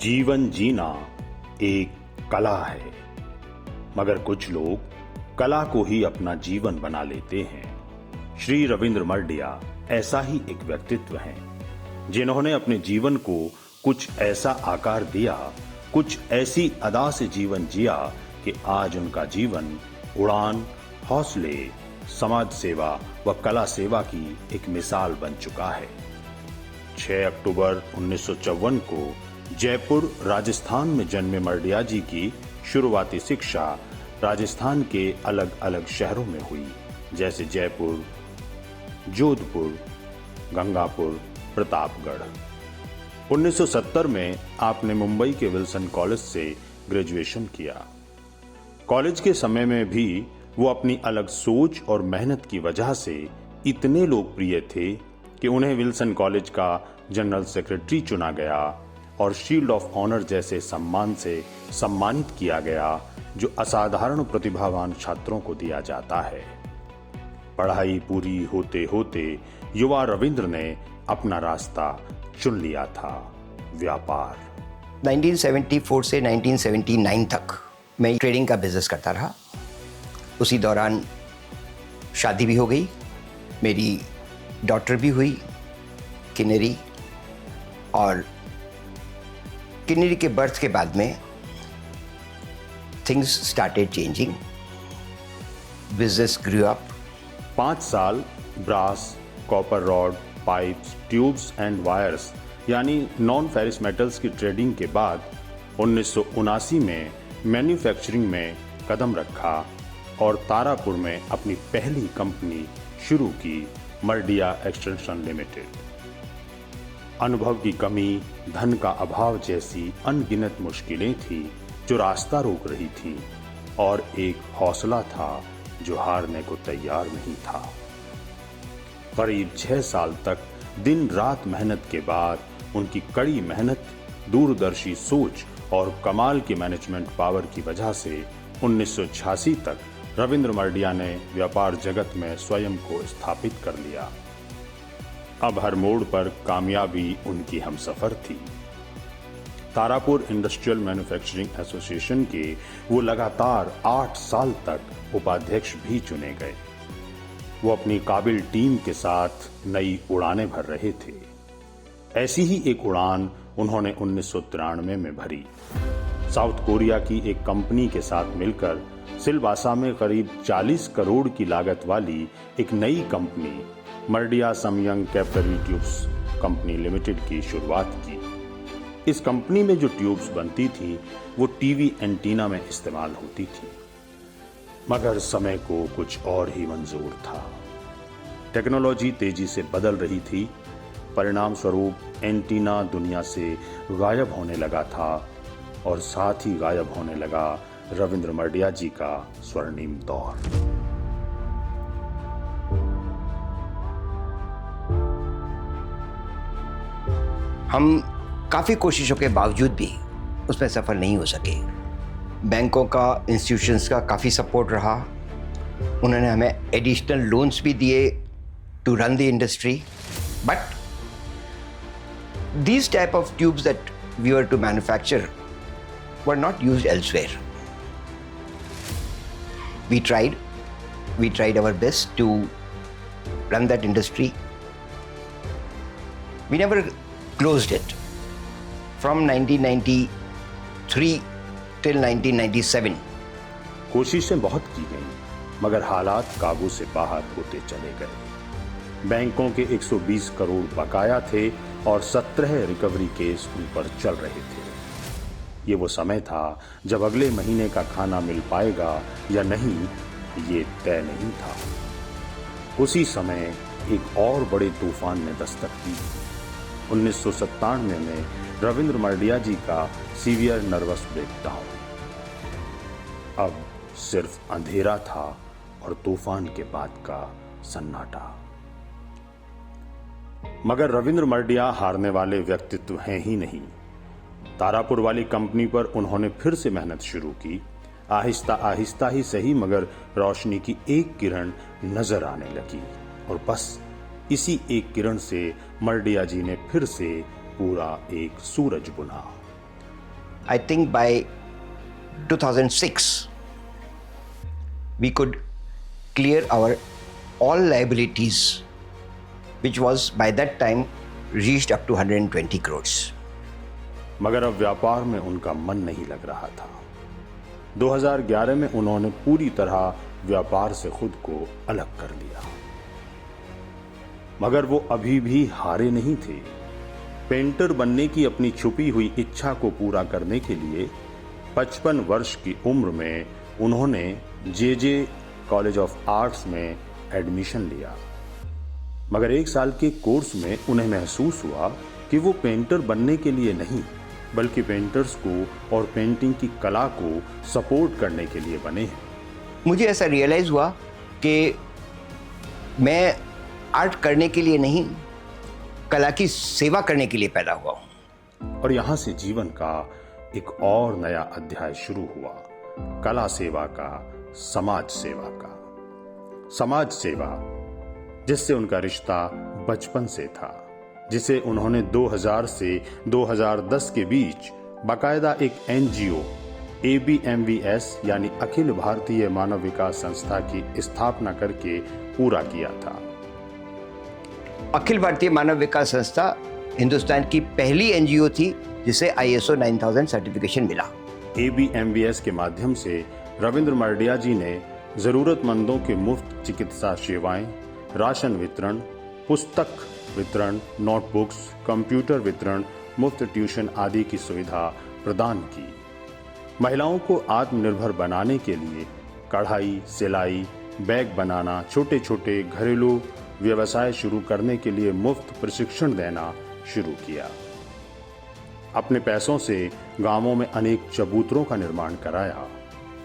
जीवन जीना एक कला है, मगर कुछ लोग कला को ही अपना जीवन बना लेते हैं। श्री रविंद्र मर्डिया ऐसा ही एक व्यक्तित्व हैं, जिन्होंने अपने जीवन को कुछ ऐसा आकार दिया, कुछ ऐसी अदा से जीवन जिया कि आज उनका जीवन उड़ान, हौसले, समाज सेवा व कला सेवा की एक मिसाल बन चुका है। 6 अक्टूबर 1954 को जयपुर, राजस्थान में जन्मे मर्डिया जी की शुरुआती शिक्षा राजस्थान के अलग अलग शहरों में हुई, जैसे जयपुर, जोधपुर, गंगापुर, प्रतापगढ़। 1970 में आपने मुंबई के विल्सन कॉलेज से ग्रेजुएशन किया। कॉलेज के समय में भी वो अपनी अलग सोच और मेहनत की वजह से इतने लोकप्रिय थे कि उन्हें विल्सन कॉलेज का जनरल सेक्रेटरी चुना गया और शील्ड ऑफ ऑनर जैसे सम्मान से सम्मानित किया गया, जो असाधारण प्रतिभावान छात्रों को दिया जाता है। पढ़ाई पूरी होते होते युवा रविंद्र ने अपना रास्ता चुन लिया था, व्यापार। 1974 से 1979 तक मैं ट्रेडिंग का बिजनेस करता रहा। उसी दौरान शादी भी हो गई, मेरी डॉटर भी हुई, किन्नरी। और किन्नरी के बर्थ के बाद में things started changing, business grew up. 5 साल brass, copper rod, pipes, tubes and wires यानी नॉन फेरिस मेटल्स की ट्रेडिंग के बाद 1979 में मैन्युफैक्चरिंग में कदम रखा और तारापुर में अपनी पहली कंपनी शुरू की, मर्डिया एक्सटेंशन लिमिटेड। अनुभव की कमी, धन का अभाव जैसी अनगिनत मुश्किलें थी जो रास्ता रोक रही थी, और एक हौसला था जो हारने को तैयार नहीं था। करीब 6 साल तक दिन रात मेहनत के बाद उनकी कड़ी मेहनत, दूरदर्शी सोच और कमाल की मैनेजमेंट पावर की वजह से 1986 तक रविंद्र मर्डिया ने व्यापार जगत में स्वयं को स्थापित कर लिया। अब हर मोड़ पर कामयाबी उनकी हमसफर थी। तारापुर इंडस्ट्रियल मैन्युफैक्चरिंग एसोसिएशन के वो लगातार 8 साल तक उपाध्यक्ष भी चुने गए। वो अपनी काबिल टीम के साथ नई उड़ानें भर रहे थे। ऐसी ही एक उड़ान उन्होंने 1993 में भरी। साउथ कोरिया की एक कंपनी के साथ मिलकर सिलवासा में करीब 40 करोड़ की लागत वाली एक नई company Mardia Samyang Capillary Tubes Company Limited की शुरुआत की। इस कंपनी में जो ट्यूब्स बनती थी वो टीवी एंटीना में इस्तेमाल होती थी, मगर समय को कुछ और ही मंजूर था। टेक्नोलॉजी तेजी से बदल रही थी, परिणाम स्वरूप एंटीना दुनिया से गायब होने लगा था, और साथ ही गायब होने लगा रविंद्र मर्डिया जी का स्वर्णिम दौर। हम काफ़ी कोशिशों के बावजूद भी उसमें सफल नहीं हो सके। बैंकों का, इंस्टीट्यूशंस का काफ़ी सपोर्ट रहा। उन्होंने हमें एडिशनल लोन्स भी दिए to run the industry, but these type of tubes that we were to manufacture were not used elsewhere. We tried our best to run that industry. We never closed it. From 1993 till 1997. कोशिशें बहुत की गईं, मगर हालात काबू से बाहर होते चले गए। बैंकों के 120 करोड़ बकाया थे और 17 रिकवरी केस उन पर चल रहे थे। ये वो समय था जब अगले महीने का खाना मिल पाएगा या नहीं, ये तय नहीं था। उसी समय एक और बड़े तूफान ने दस्तक दी। 1997 में रविंद्र मर्डिया जी का सीवियर नर्वस ब्रेकडाउन। अब सिर्फ अंधेरा था और तूफान के बाद का सन्नाटा। मगर रविंद्र मर्डिया हारने वाले व्यक्तित्व हैं ही नहीं। तारापुर वाली कंपनी पर उन्होंने फिर से मेहनत शुरू की। आहिस्ता आहिस्ता ही सही, मगर रोशनी की एक किरण नजर आने लगी, और बस इसी एक किरण से मर्डिया जी ने फिर से पूरा एक सूरज बुना। I think by 2006 we could clear our all liabilities, which was by that time reached up to 120 crores. मगर अब व्यापार में उनका मन नहीं लग रहा था। 2011 में उन्होंने पूरी तरह व्यापार से खुद को अलग कर लिया। मगर वो अभी भी हारे नहीं थे। पेंटर बनने की अपनी छुपी हुई इच्छा को पूरा करने के लिए 55 वर्ष की उम्र में उन्होंने जे कॉलेज ऑफ आर्ट्स में एडमिशन लिया। मगर 1 साल के कोर्स में उन्हें महसूस हुआ कि वो पेंटर बनने के लिए नहीं, बल्कि पेंटर्स को और पेंटिंग की कला को सपोर्ट करने के लिए बने हैं। मुझे ऐसा रियलाइज हुआ कि मैं आर्ट करने के लिए नहीं, कला की सेवा करने के लिए पैदा हुआ हूं। और यहां से जीवन का एक और नया अध्याय शुरू हुआ, कला सेवा का, समाज सेवा का। समाज सेवा जिससे उनका रिश्ता बचपन से था, जिसे उन्होंने 2000 से 2010 के बीच बाकायदा एक NGO ABMVS यानी अखिल भारतीय मानव विकास संस्था की स्थापना करके पूरा किया था। अखिल भारतीय मानव विकास संस्था हिंदुस्तान की पहली NGO थी जिसे ISO 9000 सर्टिफिकेशन मिला। ABMVS के माध्यम से रविंद्र मर्डिया जी ने जरूरतमंदों के मुफ्त चिकित्सा सेवाएं, राशन वितरण, पुस्तक वितरण, नोटबुक्स, कंप्यूटर वितरण, मुफ्त ट्यूशन आदि की सुविधा प्रदान की। महिलाओं को आत्मनिर्भर बनाने के लिए कढ़ाई, सिलाई, बैग बनाना, छोटे छोटे घरेलू व्यवसाय शुरू करने के लिए मुफ्त प्रशिक्षण देना शुरू किया। अपने पैसों से गांवों में अनेक चबूतरों का निर्माण कराया।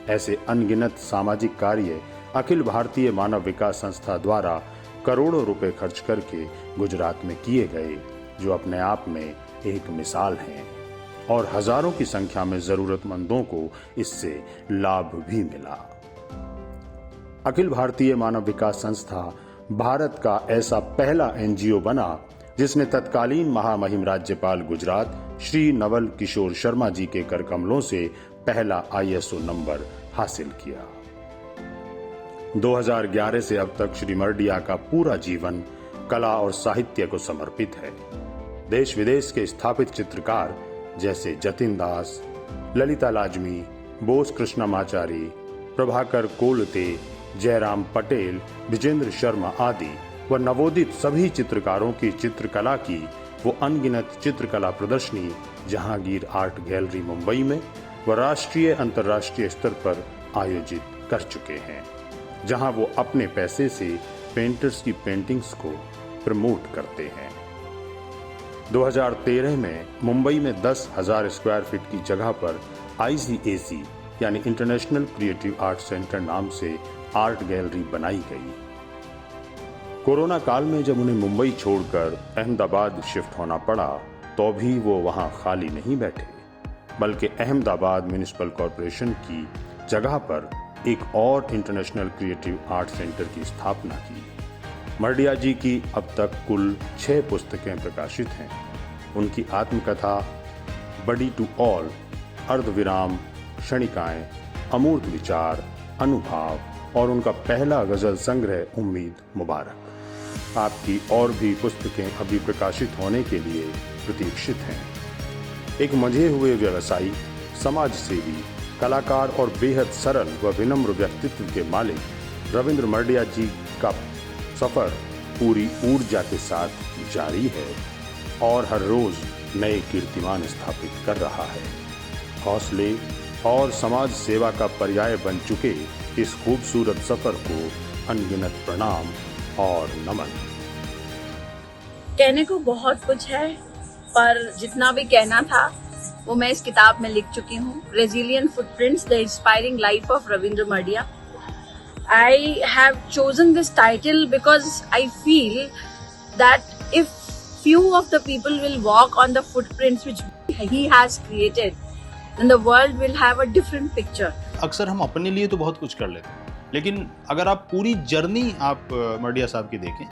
ऐसे अनगिनत सामाजिक कार्य अखिल भारतीय मानव विकास संस्था द्वारा करोड़ों रुपए खर्च करके गुजरात में किए गए, जो अपने आप में एक मिसाल हैं और हजारों की संख्या में जरूरतमंदों को इससे लाभ भी मिला। अखिल भारतीय मानव विकास संस्था भारत का ऐसा पहला NGO बना जिसने तत्कालीन महामहिम राज्यपाल गुजरात श्री नवल किशोर शर्मा जी के करकमलों से पहला ISO नंबर हासिल किया। 2011 से अब तक श्री मर्डिया का पूरा जीवन कला और साहित्य को समर्पित है। देश विदेश के स्थापित चित्रकार जैसे जतिन दास, ललिता लाजमी, बोस कृष्णमाचारी, प्रभाकर कोलते, जयराम पटेल, विजेंद्र शर्मा आदि व नवोदित सभी चित्रकारों की चित्रकला की वो अनगिनत चित्रकला प्रदर्शनी जहांगीर आर्ट गैलरी मुंबई में व राष्ट्रीय अंतर्राष्ट्रीय स्तर पर आयोजित कर चुके हैं, जहां वो अपने पैसे से पेंटर्स की पेंटिंग्स को प्रमोट करते हैं। 2013 में मुंबई में 10,000 स्क्वायर फीट की जगह पर ICAC यानी इंटरनेशनल क्रिएटिव आर्ट सेंटर नाम से आर्ट गैलरी बनाई गई। कोरोना काल में जब उन्हें मुंबई छोड़कर अहमदाबाद शिफ्ट होना पड़ा, तो भी वो वहां खाली नहीं बैठे, बल्कि अहमदाबाद म्युनिसिपल कॉरपोरेशन की जगह पर एक और इंटरनेशनल क्रिएटिव आर्ट सेंटर की स्थापना की। मर्डिया जी की अब तक कुल 6 पुस्तकें प्रकाशित हैं। उनकी आत्मकथा बडी टू ऑल, अर्धविराम, क्षणिकाएं, अमूर्त विचार, अनुभाव और उनका पहला गजल संग्रह उम्मीद मुबारक। आपकी और भी पुस्तकें अभी प्रकाशित होने के लिए प्रतीक्षित हैं। एक मंझे हुए व्यवसायी, समाज सेवी, कलाकार और बेहद सरल व विनम्र व्यक्तित्व के मालिक रविंद्र मर्डिया जी का सफर पूरी ऊर्जा के साथ जारी है और हर रोज नए कीर्तिमान स्थापित कर रहा है। हौसले और समाज सेवा का पर्याय बन चुके इस खूबसूरत सफर को अनगिनत प्रणाम और नमन। कहने को बहुत कुछ है, पर जितना भी कहना था वो मैं इस किताब में लिख चुकी हूँ। Resilient footprints, the inspiring life of Ravindra Mardia. I have chosen this title because I feel that if few of the people will walk on the footprints which he has created, then the world will have a different picture. अक्सर हम अपने लिए तो बहुत कुछ कर लेते हैं, लेकिन अगर आप पूरी जर्नी आप मर्डिया साहब की देखें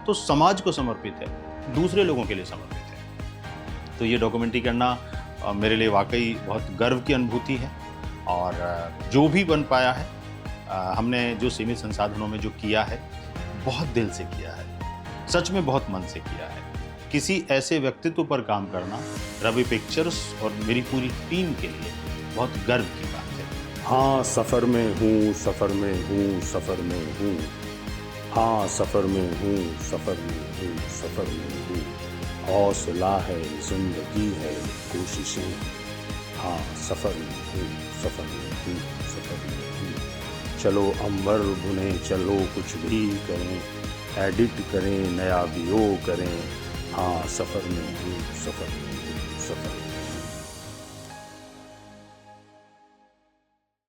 तो समाज को समर्पित है, दूसरे लोगों के लिए समर्पित है। तो ये डॉक्यूमेंट्री करना मेरे लिए वाकई बहुत गर्व की अनुभूति है। और जो भी बन पाया है, हमने जो सीमित संसाधनों में जो किया है, बहुत दिल से किया है, सच में बहुत मन से किया है। किसी ऐसे व्यक्तित्व पर काम करना रवि पिक्चर्स और मेरी पूरी टीम के लिए बहुत गर्व की बात है। हाँ सफ़र में हूँ, सफ़र में हूँ, सफ़र में हूँ। हाँ सफ़र में हूँ, सफ़र में हूँ, सफ़र में हूँ। हौसला है, जिंदगी है, कोशिशें। हाँ सफ़र में हूँ, सफ़र में हूँ, सफ़र में हूँ। चलो अंबर बुने, चलो कुछ भी करें, एडिट करें, नया वीडियो करें। हाँ सफ़र में हूँ, सफ़र में हूँ, सफ़र में हूँ।